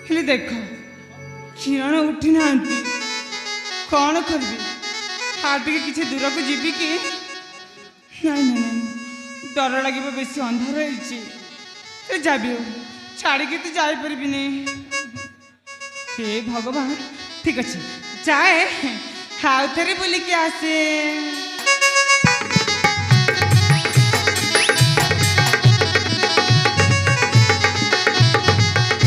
ହେଲେ ଦେଖ କିରଣ ଉଠି ନାହାନ୍ତି, କ'ଣ କରିବି? ଆଉ ଟିକେ କିଛି ଦୂରକୁ ଯିବି କି? ନାଇଁ ନାଇଁ ନାଇଁ, ଡର ଲାଗିବ, ବେଶୀ ଅନ୍ଧାର ହେଇଛି। ସେ ଯାବି ହଉ ଛାଡ଼ିକି ତ ଯାଇପାରିବିନି। ହେ ଭଗବାନ, ଠିକ୍ ଅଛି ଯାଏ, ଆଉ ଥରେ ବୁଲିକି ଆସେ।